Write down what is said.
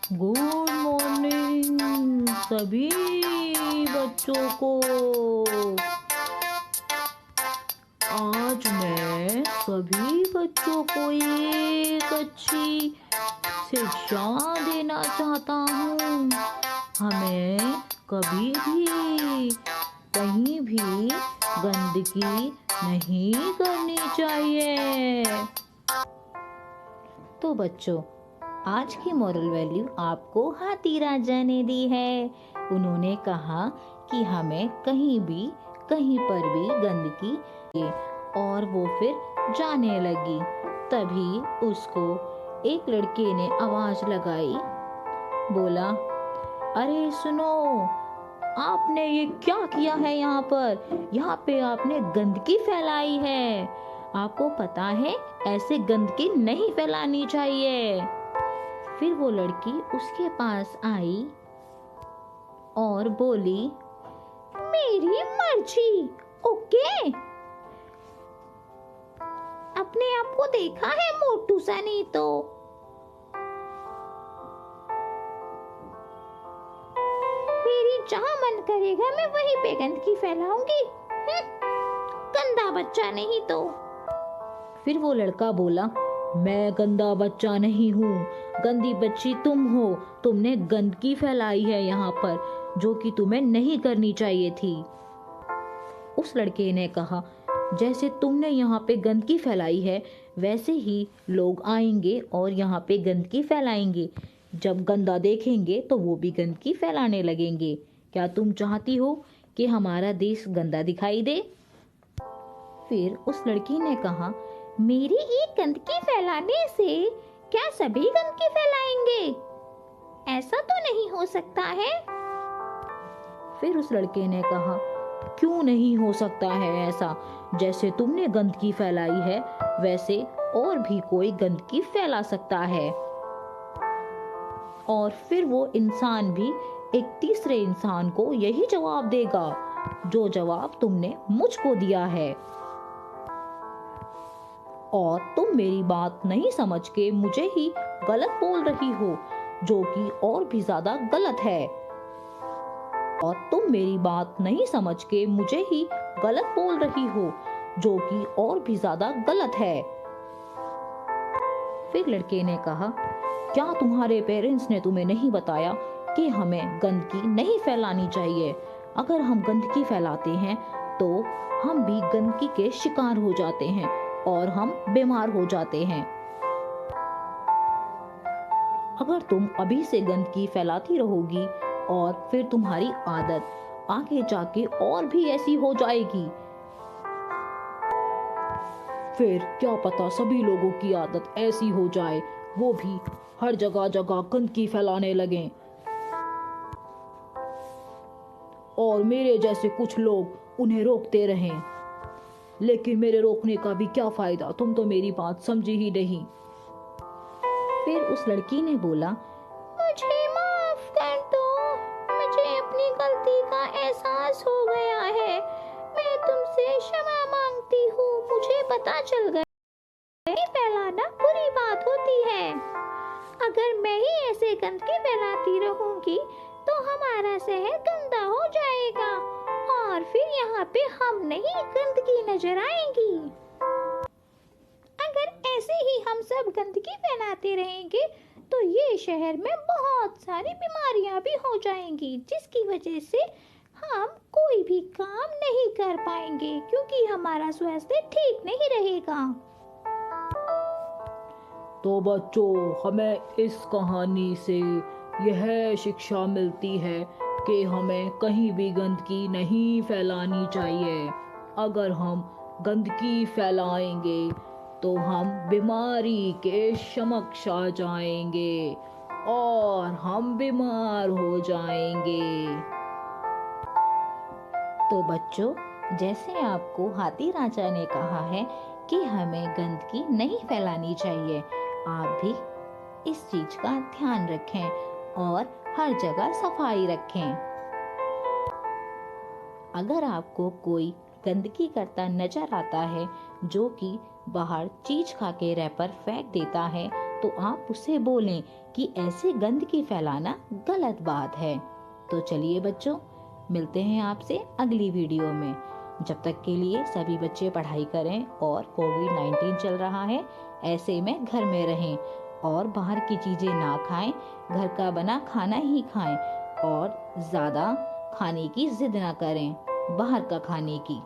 Good morning सभी बच्चों को। आज मैं सभी बच्चों को एक अच्छी शिक्षा देना चाहता हूँ। हमें कभी भी कहीं भी गंदगी नहीं करनी चाहिए। तो बच्चों, आज की मॉरल वैल्यू आपको हाथी राजा ने दी है। उन्होंने कहा कि हमें कहीं पर भी गंदगी और वो फिर जाने लगी। तभी उसको एक लड़के ने आवाज लगाई, बोला, अरे सुनो, आपने ये क्या किया है? यहाँ पे आपने गंदगी फैलाई है। आपको पता है ऐसे गंदगी नहीं फैलानी चाहिए। फिर वो लड़की उसके पास आई और बोली, मेरी मर्जी, ओके। अपने आप को देखा है मोटू सा? नहीं तो मेरी जहां मन करेगा मैं वहीं पे गंदगी फैलाऊंगी। गंदा बच्चा नहीं तो। फिर वो लड़का बोला, मैं गंदा बच्चा नहीं हूँ, गंदी बच्ची तुम हो। तुमने गंदगी फैलाई है यहाँ पर, जो कि तुम्हें नहीं करनी चाहिए थी। उस लड़के ने कहा, जैसे तुमने यहाँ पे गंदगी फैलाई है, वैसे ही लोग आएंगे और यहाँ पे गंदगी फैलाएंगे। जब गंदा देखेंगे तो वो भी गंदगी फैलाने लगेंगे। क्या तुम चाहती हो कि हमारा देश गंदा दिखाई दे? फिर उस लड़की ने कहा, मेरी एक गंदगी फैलाने से क्या सभी गंदगी फैलाएंगे? ऐसा तो नहीं हो सकता है। फिर उस लड़के ने कहा, क्यों नहीं हो सकता है ऐसा? जैसे तुमने गंदगी फैलाई है, वैसे और भी कोई गंदगी फैला सकता है। और फिर वो इंसान भी एक तीसरे इंसान को यही जवाब देगा, जो जवाब तुमने मुझको दिया है। और तुम मेरी बात नहीं समझ के मुझे ही गलत बोल रही हो, जो कि और भी ज्यादा गलत है। और तुम मेरी बात नहीं समझ के मुझे ही गलत बोल रही हो, जो कि और भी ज्यादा गलत है। फिर लड़के ने कहा, क्या तुम्हारे पेरेंट्स ने तुम्हें नहीं बताया कि हमें गंदगी नहीं फैलानी चाहिए? अगर हम गंदगी फैलाते हैं तो हम भी गंदगी के शिकार हो जाते हैं और हम बीमार हो जाते हैं। अगर तुम अभी से गंदगी फैलाती रहोगी और फिर तुम्हारी आदत आगे जाके और भी ऐसी हो जाएगी, फिर क्या पता सभी लोगों की आदत ऐसी हो जाए, वो भी हर जगह जगह गंदगी फैलाने लगें। और मेरे जैसे कुछ लोग उन्हें रोकते रहें। लेकिन मेरे रोकने का भी क्या फायदा? तुम तो मेरी बात समझी ही नहीं। फिर उस लड़की ने बोला, मुझे माफ कर दो, मुझे अपनी गलती का एहसास हो गया है। मैं तुमसे क्षमा मांगती हूँ। मुझे पता चल गया फैलाना बुरी बात होती है। अगर मैं ही ऐसे गंदगी फैलाती रहूंगी तो हमारा शहर गंदा हो जाएगा और फिर यहाँ पे हम नहीं गंदगी नजर आएगी। अगर ऐसे ही हम सब गंदगी फैलाते रहेंगे तो ये शहर में बहुत सारी बीमारियां भी हो जाएंगी, जिसकी वजह से हम कोई भी काम नहीं कर पाएंगे, क्योंकि हमारा स्वास्थ्य ठीक नहीं रहेगा। तो बच्चों, हमें इस कहानी से यह शिक्षा मिलती है कि हमें कहीं भी गंदगी नहीं फैलानी चाहिए। अगर हम गंदगी फैलाएंगे तो हम बीमारी के समक्ष आ जाएंगे और हम बीमार हो जाएंगे। तो बच्चों, जैसे आपको हाथी राजा ने कहा है कि हमें गंदगी नहीं फैलानी चाहिए, आप भी इस चीज का ध्यान रखें और हर जगह सफाई रखें। अगर आपको कोई गंदगी करता नजर आता है, जो कि बाहर चीज खा के रैपर फेंक देता है, तो तो आप उसे बोलें कि ऐसे गंदगी फैलाना गलत बात है। तो चलिए बच्चों, मिलते हैं आपसे अगली वीडियो में। जब तक के लिए सभी बच्चे पढ़ाई करें और कोविड-19 चल रहा है, ऐसे में घर में रहें और बाहर की चीजें ना खाएं, घर का बना खाना ही खाएं और ज्यादा खाने की जिद ना करें बाहर का खाने की।